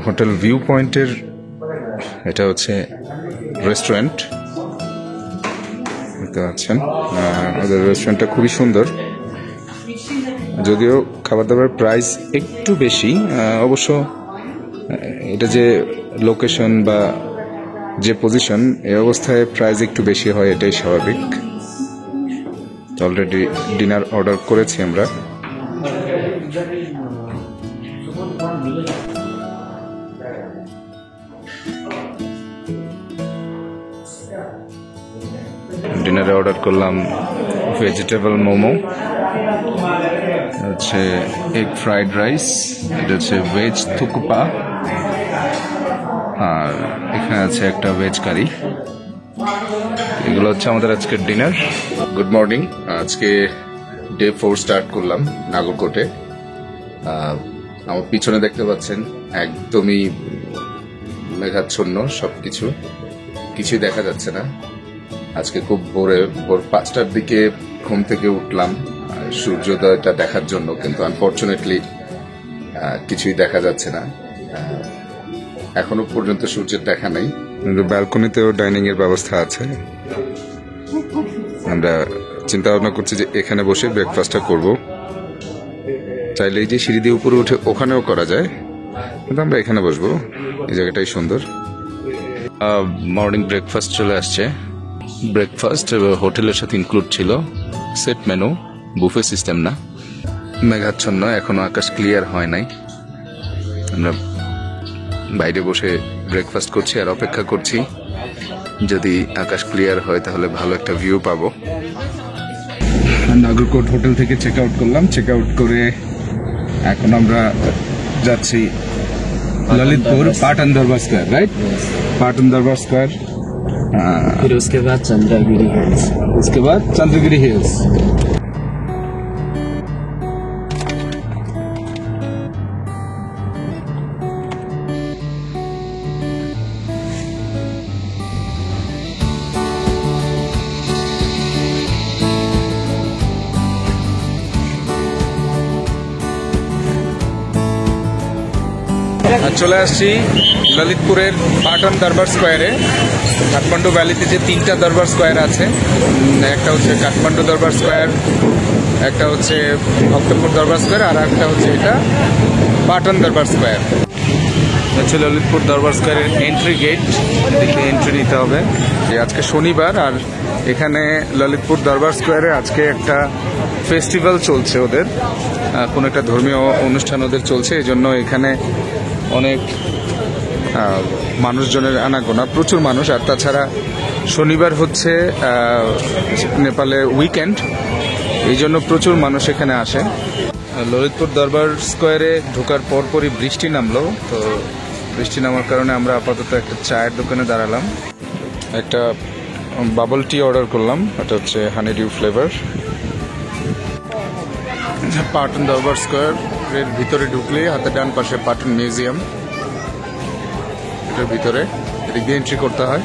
হোটেল ভিউ পয়েন্টের এটা হচ্ছে রেস্টুরেন্ট, দেখতে পাচ্ছেন। ওদের রেস্টুরেন্টটা খুবই সুন্দর, যদিও খাবার দাবার প্রাইস একটু বেশি। অবশ্য এটা যে লোকেশন বা যে পজিশন, এই অবস্থায় প্রাইস একটু বেশি হয়, এটাই স্বাভাবিক। অলরেডি ডিনার অর্ডার করেছি আমরা। ডিনারে অর্ডার করলাম ভেজিটেবল মোমো, হচ্ছে এগ ফ্রাইড রাইস, এটা হচ্ছে ভেজ থুকুপা, আর এখানে আছে একটা ভেজ কারি। এগুলো হচ্ছে আমাদের আজকের ডিনার। Good morning. আজকে ডে 4 স্টার্ট করলাম নাগরকোটে। আমার পিছনে দেখতে পাচ্ছেন একদমই মেঘাচ্ছন্ন সবকিছু, কিছুই দেখা যাচ্ছে না। আজকে খুব ভোর 5টার দিকে ঘুম থেকে উঠলাম সূর্যোদয়টা দেখার জন্য, কিন্তু আনফরচুনেটলি কিছুই দেখা যাচ্ছে না, এখনো পর্যন্ত সূর্যের দেখা নেই। কিন্তু ব্যালকনিতেও ডাইনিং এর ব্যবস্থা আছে। আমরা চিন্তা ভাবনা করছি যে এখানে বসে ব্রেকফাস্টটা করব। চাইলে এই যে সিঁড়ি দিয়ে উপরে উঠে ওখানেও করা যায়, কিন্তু আমরা এখানে বসবো, এই জায়গাটাই সুন্দর। মর্নিং ব্রেকফাস্ট চলে আসছে। ব্রেকফাস্ট হোটেলের সাথে ইনক্লুড ছিল, সেট মেনু, বুফে সিস্টেম না। মেঘাচ্ছন্ন, এখনো আকাশ ক্লিয়ার হয় নাই। আমরা বাইরে বসে ব্রেকফাস্ট করছি আর অপেক্ষা করছি, যদি আকাশ ক্লিয়ার হয় তাহলে ভালো একটা ভিউ পাবো। নাগরকোট হোটেল থেকে চেক আউট করলাম, চেক আউট করে এখন আমরা যাচ্ছি Lalitpur Patan Durbar square, right? Patan Durbar square, फिर उसके बाद चंद्रगिरी हिल्स। उसके बाद चंद्रगिरी हिल्स। চলে আসছি ললিতপুরের পাটন দরবার স্কোয়ারে। কাঠমান্ডু ভ্যালিতে যে 3টা দরবার স্কোয়ার আছে, একটা হচ্ছে কাঠমান্ডু দরবার স্কোয়ার, একটা হচ্ছে ভক্তপুর দরবার স্কোয়ার, আর একটা হচ্ছে এটা পাটন দরবার স্কোয়ার। হচ্ছে ললিতপুর দরবার স্কোয়ারের এন্ট্রি গেট, এদিকে এন্ট্রি নিতে হবে। যে আজকে শনিবার, আর এখানে ললিতপুর দরবার স্কোয়ারে আজকে একটা ফেস্টিভ্যাল চলছে ওদের, কোনো একটা ধর্মীয় অনুষ্ঠান ওদের চলছে, এই জন্য এখানে অনেক মানুষজনের আনাগোনা, প্রচুর মানুষ। আর তাছাড়া শনিবার হচ্ছে নেপালে উইকেন্ড, এই জন্য প্রচুর মানুষ এখানে আসে। ললিতপুর দরবার স্কোয়ারে ঢোকার পরপরই বৃষ্টি নামলো, তো বৃষ্টি নামার কারণে আমরা আপাতত একটা চায়ের দোকানে দাঁড়ালাম। একটা বাবল টি অর্ডার করলাম, এটা হচ্ছে হানি ডিউ ফ্লেভার। পাটন দরবার স্কোয়ারের ভিতরে ঢুকলে হাতে ডান পাশে পাটন মিউজিয়াম, এটার ভিতরে এদিক দিয়ে এন্ট্রি করতে হয়।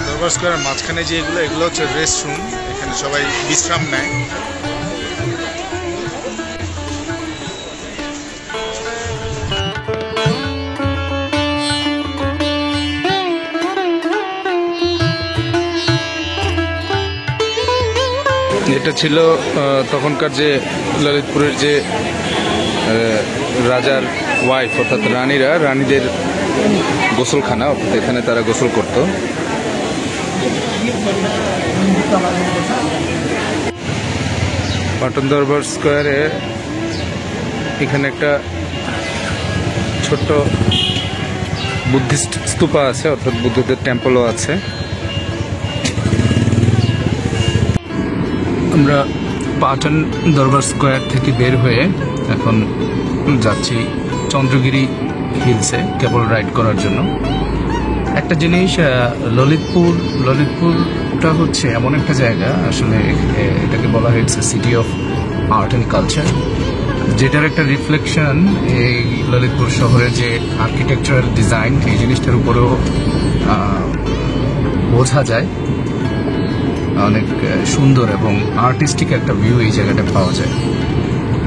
দরবার স্কোয়ারের মাঝখানে যে এগুলো হচ্ছে রেস্টরুম, এখানে সবাই বিশ্রাম নেয়। এটা ছিল তখনকার যে ললিতপুরের যে রাজার ওয়াইফ, অর্থাৎ রানীদের গোসলখানা, অর্থাৎ এখানে তারা গোসল করত। পাটন দরবার স্কোয়ারে এখানে একটা ছোট্ট বুদ্ধিস্ট স্তূপা আছে, অর্থাৎ বুদ্ধদের টেম্পলও আছে। আমরা পাটন দরবার স্কোয়ার থেকে বের হয়ে এখন যাচ্ছি চন্দ্রগিরি হিলসে কেবল রাইড করার জন্য। একটা জিনিস, ললিতপুরটা হচ্ছে এমন একটা জায়গা, আসলে এটাকে বলা হয়েছে city of art and culture, যেটার একটা রিফ্লেকশন এই ললিতপুর শহরের যে আর্কিটেকচারাল ডিজাইন, এই জিনিসটার উপরেও বোঝা যায়। অনেক সুন্দর এবং আর্টিস্টিক একটা ভিউ এই জায়গাটা পাওয়া যায়।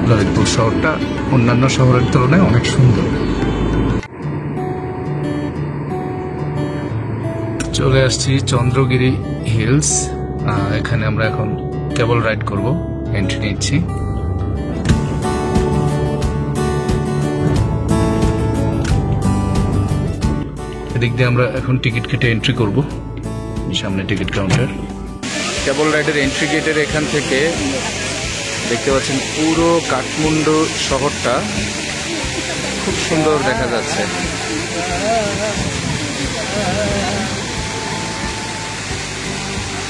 ললিতপুর শহরটা অন্যান্য শহরের তুলনায় অনেক সুন্দর। চলে আসছি চন্দ্রগিরি হিলস, এখানে আমরা এখন কেবল রাইড করব, এন্ট্রি নিচ্ছি। এদিক দিয়ে আমরা এখন টিকিট কেটে এন্ট্রি করব, সামনে টিকিট কাউন্টার। কেবল রাইডের এন্ট্রি গেটের এখান থেকে দেখতে পাচ্ছেন পুরো কাঠমান্ডু শহরটা খুব সুন্দর দেখা যাচ্ছে।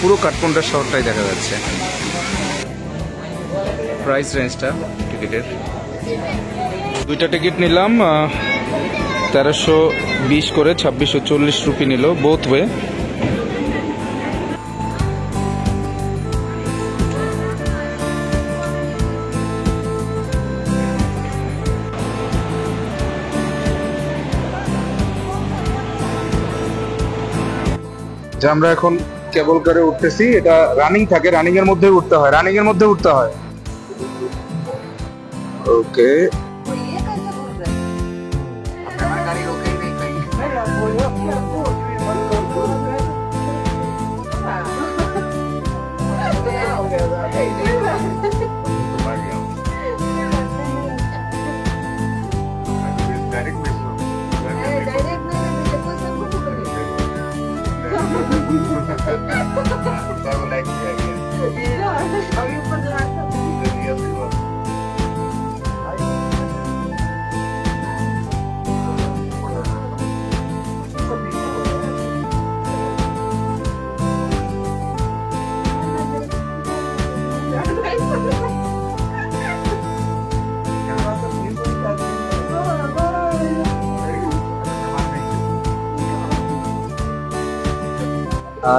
পুরো কাঠমান্ডু শহরটাই দেখা যাচ্ছে। প্রাইস রেঞ্জটা টিকিটের, দুইটা টিকিট নিলাম 1320 করে 2640 রুপি নিল বোথ ওয়ে। আমরা এখন কেবল কারে উঠতেছি, এটা রানিং থাকে, রানিং এর মধ্যে উঠতে হয়, রানিং এর মধ্যে উঠতে হয়। ওকে,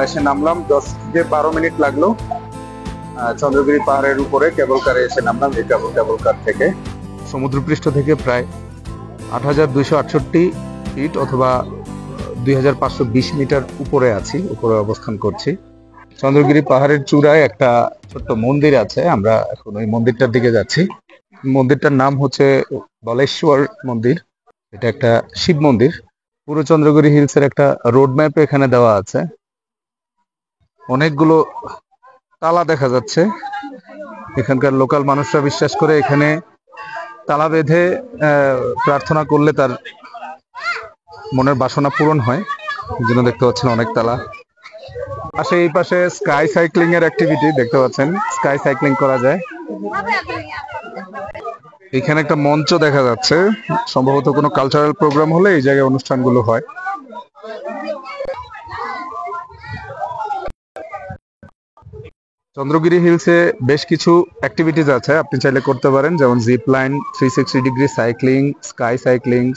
এসে নামলাম, 10 থেকে 12 মিনিট লাগলো। চন্দ্রগিরি পাহাড়ের উপরে কেবল কারে এসে নামলাম। এই কেবল কার থেকে সমুদ্রপৃষ্ঠ থেকে প্রায় ৮,২৬৮ ফিট অথবা ২,৫২০ মিটার উপরে আছি, উপরে অবস্থান করছি। চন্দ্রগিরি পাহাড়ের চূড়ায় একটা ছোট্ট মন্দির আছে, আমরা এখন ওই মন্দিরটার দিকে যাচ্ছি। মন্দিরটার নাম হচ্ছে বলেশ্বর মন্দির। এটা একটা শিব মন্দির। পুরো চন্দ্রগিরি হিলসের একটা রোড ম্যাপ এখানে দেওয়া আছে। অনেকগুলো তালা দেখা যাচ্ছে। এখানকার লোকাল মানুষরা বিশ্বাস করে এখানে তালা বেঁধে প্রার্থনা করলে তার মনের বাসনা পূরণ হয়। এই জন্য দেখতে পাচ্ছেন অনেক তালা। পাশে এই পাশে স্কাই সাইক্লিং এর অ্যাক্টিভিটি দেখতে পাচ্ছেন, স্কাই সাইক্লিং করা যায়। এখানে একটা মঞ্চ দেখা যাচ্ছে, সম্ভবত কোনো কালচারাল প্রোগ্রাম হলে এই জায়গায় অনুষ্ঠানগুলো হয়। চন্দ্রগিরি হিলসে বেশ কিছু অ্যাক্টিভিটিস আছে, আপনি চাইলে করতে পারেন, যেমন zip line, 360 degree cycling,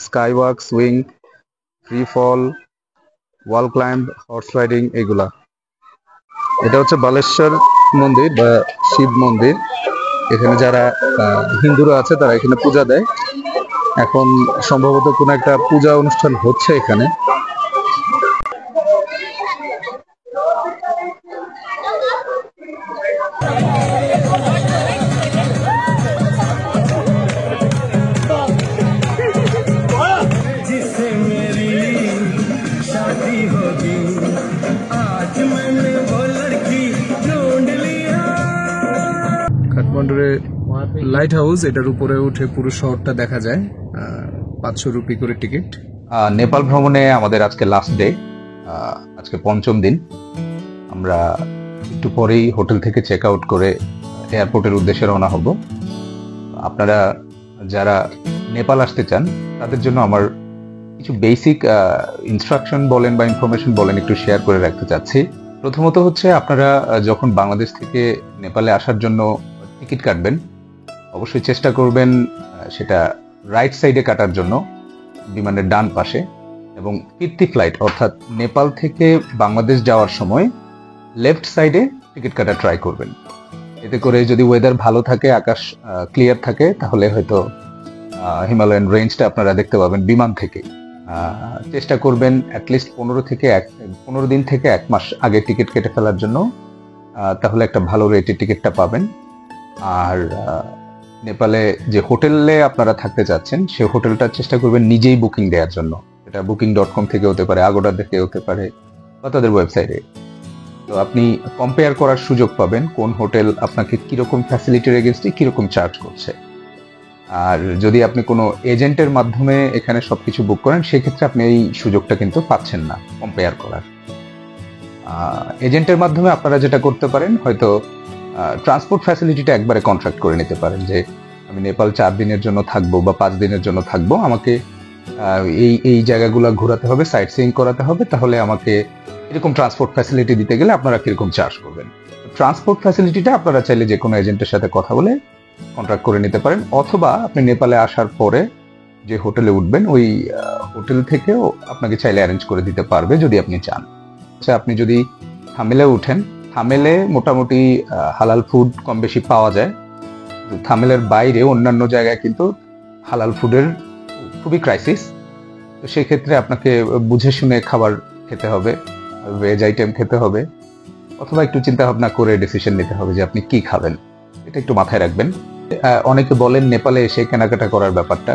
sky walk, swing, free fall, wall climb, horse riding, এগুলা। এটা হচ্ছে বালেশ্বর মন্দির বা শিব মন্দির। এখানে যারা হিন্দুরা আছে তারা এখানে পূজা দেয়। এখন সম্ভবত কোনো একটা পূজা অনুষ্ঠান হচ্ছে এখানে। কাঠমান্ডুর লাইট হাউস, এটার উপরে উঠে পুরো শহরটা দেখা যায়। 500 রুপি করে টিকিট। নেপাল ভ্রমণে আমাদের আজকে লাস্ট ডে, আজকে 5ম দিন। আমরা একটু পরেই হোটেল থেকে চেক আউট করে এয়ারপোর্টের উদ্দেশ্যে রওনা হব। আপনারা যারা নেপাল আসতে চান তাদের জন্য আমার কিছু বেসিক ইনস্ট্রাকশন বলেন বা ইনফরমেশন বলেন একটু শেয়ার করে রাখতে চাচ্ছি। প্রথমত হচ্ছে, আপনারা যখন বাংলাদেশ থেকে নেপালে আসার জন্য টিকিট কাটবেন, অবশ্যই চেষ্টা করবেন সেটা রাইট সাইডে কাটার জন্য, বিমানের ডান পাশে, এবং ফিরতি ফ্লাইট অর্থাৎ নেপাল থেকে বাংলাদেশ যাওয়ার সময় লেফট সাইডে টিকিট কাটা ট্রাই করবেন। এতে করে যদি ওয়েদার ভালো থাকে, আকাশ ক্লিয়ার থাকে, তাহলে হয়তো হিমালয়ান রেঞ্জটা আপনারা দেখতে পাবেন বিমান থেকে। চেষ্টা করবেন অ্যাটলিস্ট 15 দিন থেকে 1 মাস আগে টিকিট কেটে ফেলার জন্য, তাহলে একটা ভালো রেটের টিকিটটা পাবেন। আর নেপালে যে হোটেলে আপনারা থাকতে চাচ্ছেন সেই হোটেলটা চেষ্টা করবেন নিজেই বুকিং দেওয়ার জন্য। এটা booking.com থেকে হতে পারে, আগোডা থেকে হতে পারে, বা তাদের ওয়েবসাইটে। তো আপনি কম্পেয়ার করার সুযোগ পাবেন কোন হোটেল আপনাকে কিরকম ফ্যাসিলিটির এগেনস্টে কিরকম চার্জ করছে। আর যদি আপনি কোনো এজেন্টের মাধ্যমে এখানে সবকিছু বুক করেন, সেক্ষেত্রে আপনি এই সুযোগটা কিন্তু পাচ্ছেন না কম্পেয়ার করার। এজেন্টের মাধ্যমে আপনারা যেটা করতে পারেন, হয়তো ট্রান্সপোর্ট ফ্যাসিলিটিটা একবারে কন্ট্রাক্ট করে নিতে পারেন, যে আমি নেপাল 4 দিনের জন্য থাকবো বা 5 দিনের জন্য থাকবো, আমাকে এই জায়গাগুলো ঘোরাতে হবে, সাইট সিইং করাতে হবে, তাহলে আমাকে এরকম ট্রান্সপোর্ট ফ্যাসিলিটি দিতে গেলে আপনারা কিরকম চার্জ করবেন। ট্রান্সপোর্ট ফ্যাসিলিটিটা আপনারা চাইলে যে কোনো এজেন্টের সাথে কথা বলে কন্ট্রাক্ট করে নিতে পারেন, অথবা আপনি নেপালে আসার পরে যে হোটেলে উঠবেন ওই হোটেল থেকেও আপনাকে চাইলে অ্যারেঞ্জ করে দিতে পারবে যদি আপনি চান। আচ্ছা, আপনি যদি থামেলে উঠেন, থামেলে মোটামুটি হালাল ফুড কম বেশি পাওয়া যায়। থামেলের বাইরে অন্যান্য জায়গায় কিন্তু হালাল ফুডের খুবই ক্রাইসিস। তো সেক্ষেত্রে আপনাকে বুঝে শুনে খাবার খেতে হবে, ভেজ আইটেম খেতে হবে। অথবা একটু চিন্তা ভাবনা করে ডিসিশন নিতে হবে যে আপনি কি খাবেন, এটা একটু মাথায় রাখবেন। অনেকে বলেন নেপালে এসে কেনাকাটা করার ব্যাপারটা,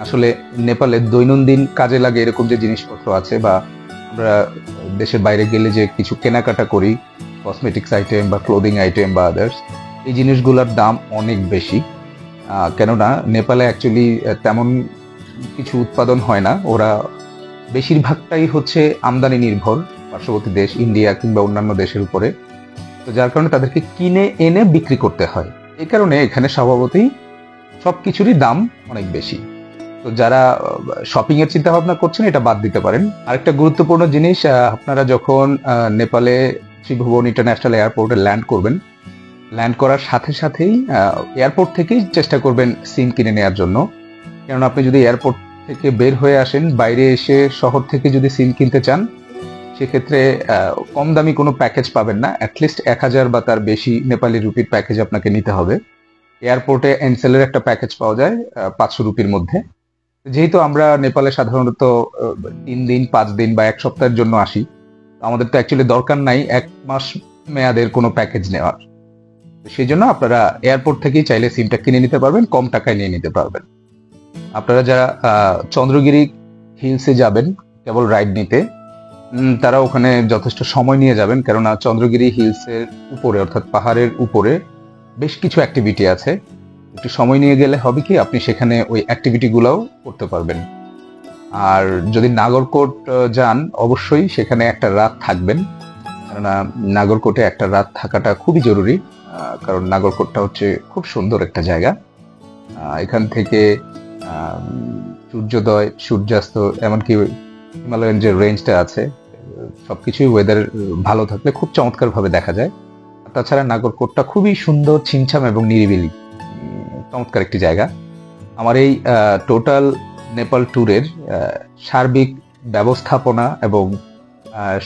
আসলে নেপালে দৈনন্দিন কাজে লাগে এরকম যে জিনিসপত্র আছে, বা আমরা দেশের বাইরে গেলে যে কিছু কেনাকাটা করি, কসমেটিক্স আইটেম বা ক্লোদিং আইটেম বা আদার্স, এই জিনিসগুলোর দাম অনেক বেশি। কেননা নেপালে অ্যাকচুয়ালি তেমন কিছু উৎপাদন হয় না, ওরা বেশিরভাগটাই হচ্ছে আমদানি নির্ভর পার্শ্ববর্তী দেশ ইন্ডিয়া কিংবা অন্যান্য দেশের উপরে। তো যার কারণে তাদেরকে কিনে এনে বিক্রি করতে হয়, এই কারণে এখানে স্বভাবতই সবকিছুরই দাম অনেক বেশি। তো যারা শপিং এর চিন্তা ভাবনা করছেন এটা বাদ দিতে পারেন। আরেকটা গুরুত্বপূর্ণ জিনিস, আপনারা যখন নেপালে ত্রিভুবন ইন্টারন্যাশনাল এয়ারপোর্টে ল্যান্ড করবেন, ল্যান্ড করার সাথে সাথেই এয়ারপোর্ট থেকেই চেষ্টা করবেন সিম কিনে নেওয়ার জন্য। কেননা আপনি যদি এয়ারপোর্ট থেকে বের হয়ে আসেন, বাইরে এসে শহর থেকে যদি সিম কিনতে চান, সেক্ষেত্রে কম দামি কোনো প্যাকেজ পাবেন না, অ্যাটলিস্ট 1000 বা তার বেশি নেপালি রুপির প্যাকেজ আপনাকে নিতে হবে। এয়ারপোর্টে এনসেলের একটা প্যাকেজ পাওয়া যায় 500 রুপির মধ্যে। যেহেতু আমরা নেপালে সাধারণত 3 দিন 5 দিন বা 1 সপ্তাহের জন্য আসি, আমাদের তো অ্যাকচুয়ালি দরকার নাই 1 মাস মেয়াদের কোনো প্যাকেজ নেওয়ার। সেই জন্য আপনারা এয়ারপোর্ট থেকেই চাইলে সিমটা কিনে নিতে পারবেন, কম টাকায় নিয়ে নিতে পারবেন। আপনারা যারা চন্দ্রগিরি হিলসে যাবেন কেবল রাইড নিতে, তারা ওখানে যথেষ্ট সময় নিয়ে যাবেন, কেননা চন্দ্রগিরি হিলসের উপরে অর্থাৎ পাহাড়ের উপরে বেশ কিছু অ্যাক্টিভিটি আছে। একটু সময় নিয়ে গেলে হবে কি, আপনি সেখানে ওই অ্যাক্টিভিটিগুলোও করতে পারবেন। আর যদি নাগরকোট যান, অবশ্যই সেখানে একটা রাত থাকবেন, কেননা নাগরকোটে একটা রাত থাকাটা খুবই জরুরি। কারণ নাগরকোটটা হচ্ছে খুব সুন্দর একটা জায়গা। এখান থেকে সূর্যোদয়, সূর্যাস্ত, এমনকি হিমালয়ান যে রেঞ্জটা আছে, সবকিছুই ওয়েদার ভালো থাকলে খুব চমৎকার ভাবে দেখা যায়। তাছাড়া নাগরকোটটা খুবই সুন্দর, ছিমছাম এবং নিরিবিলি, চমৎকার একটি জায়গা। আমার এই টোটাল নেপাল ট্যুরের সার্বিক ব্যবস্থাপনা এবং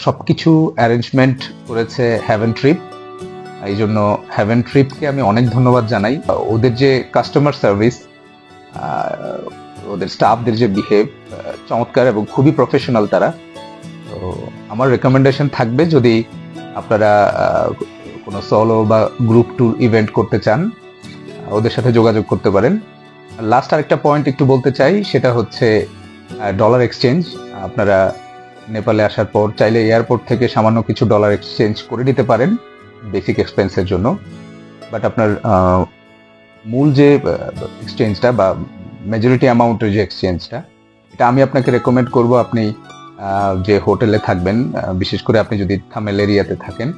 সবকিছু অ্যারেঞ্জমেন্ট করেছে হ্যাভেন ট্রিপ। এই জন্য হ্যাভেন ট্রিপকে আমি অনেক ধন্যবাদ জানাই। ওদের যে কাস্টমার সার্ভিস, ওদের স্টাফদের যে বিহেভ, চমৎকার এবং খুবই প্রফেশনাল তারা। তো আমার রেকমেন্ডেশন থাকবে, যদি আপনারা কোনো সোলো বা গ্রুপ ট্যুর ইভেন্ট করতে চান, ওদের সাথে যোগাযোগ করতে পারেন। লাস্ট আরেকটা পয়েন্ট একটু বলতে চাই, সেটা হচ্ছে ডলার এক্সচেঞ্জ। আপনারা নেপালে আসার পর চাইলে এয়ারপোর্ট থেকে সামান্য কিছু ডলার এক্সচেঞ্জ করে নিতে পারেন বেসিক এক্সপেন্সের জন্য। বাট আপনার মূল যে এক্সচেঞ্জটা বা মেজরিটি অ্যামাউন্টের যে এক্সচেঞ্জটা, এটা আমি আপনাকে রেকমেন্ড করব। আপনি যে হোটেলে থাকবেন, বিশেষ করে আপনি যদি থামেল এরিয়াতে থাকেন,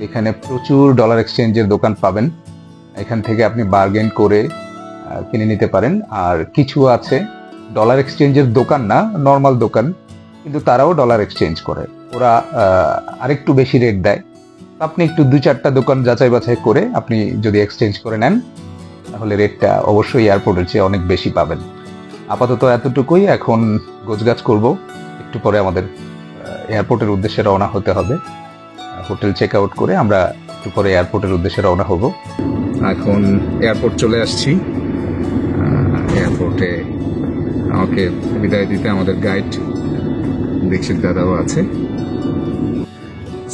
এখানে প্রচুর ডলার এক্সচেঞ্জের দোকান পাবেন। এখান থেকে আপনি বার্গেন করে কিনে নিতে পারেন। আর কিছু আছে ডলার এক্সচেঞ্জের দোকান না, নর্মাল দোকান, কিন্তু তারাও ডলার এক্সচেঞ্জ করে, ওরা আরেকটু বেশি রেট দেয়। আপনি একটু 2-4টা দোকান যাচাই বাছাই করে আপনি যদি এক্সচেঞ্জ করে নেন, তাহলে রেটটা অবশ্যই এয়ারপোর্টের চেয়ে অনেক বেশি পাবেন। আপাতত এতটুকুই, এখন গোছগাছ করব, একটু পরে আমাদের এয়ারপোর্টের উদ্দেশ্যে রওনা হতে হবে। হোটেল চেক আউট করে আমরা একটু পরে এয়ারপোর্টের উদ্দেশ্যে রওনা হব। এখন এয়ারপোর্ট চলে আসছি। এয়ারপোর্টে আমাকে বিদায় দিতে আমাদের গাইড দীক্ষিত দাদাও আছে।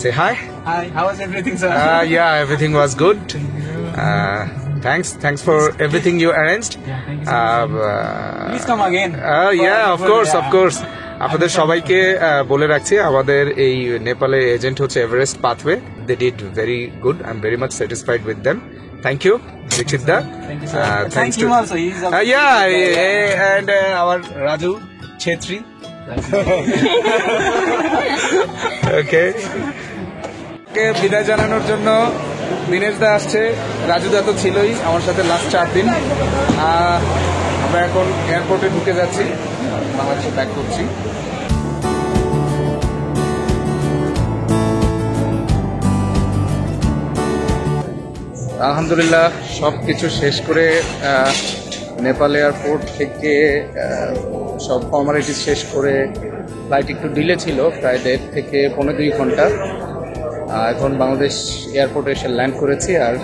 Say hi. Hi, how was everything, sir? Yeah, everything was good. Thanks for everything you arranged. Yeah, thank you so much. Please come again. Yeah, of course. আপনাদের সবাইকে বলে রাখছি, আমাদের এই নেপালে এজেন্ট হচ্ছে Everest Pathway. They did very good, I am very much satisfied with them. Thank you Dikshit da. Thank you, sir. Thank him also. He's a Yeah, and our Raju Chetri. Okay. বিদায় জানানোর জন্য দিনেশ দা আসছে, রাজু দা তো ছিলই আমার সাথে লাস্ট 4 দিন। আমরা এখন এয়ারপোর্টে ঢুকে যাচ্ছি, বাংলাদেশে ব্যাক করছি। আলহামদুলিল্লাহ সব কিছু শেষ করে নেপাল এয়ারপোর্ট থেকে সব ফর্মালিটিস শেষ করে, ফ্লাইট একটু ডিলে ছিল, প্রায় 1.5 থেকে 1.5 ঘন্টা। এখন বাংলাদেশ এয়ারপোর্টে এসে ল্যান্ড করেছি, আর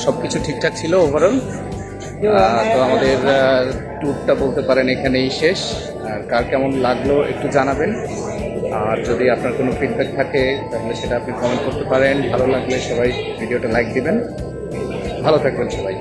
সব কিছু ঠিকঠাক ছিল ওভারঅল। তো আমাদের ট্যুরটা বলতে পারেন এখানেই শেষ। আর কার কেমন লাগলো একটু জানাবেন। আর যদি আপনার কোনো ফিডব্যাক থাকে তাহলে সেটা আপনি কমেন্ট করতে পারেন। ভালো লাগলে সবাই ভিডিওটা লাইক দিবেন। ভালো থাকবেন সবাই।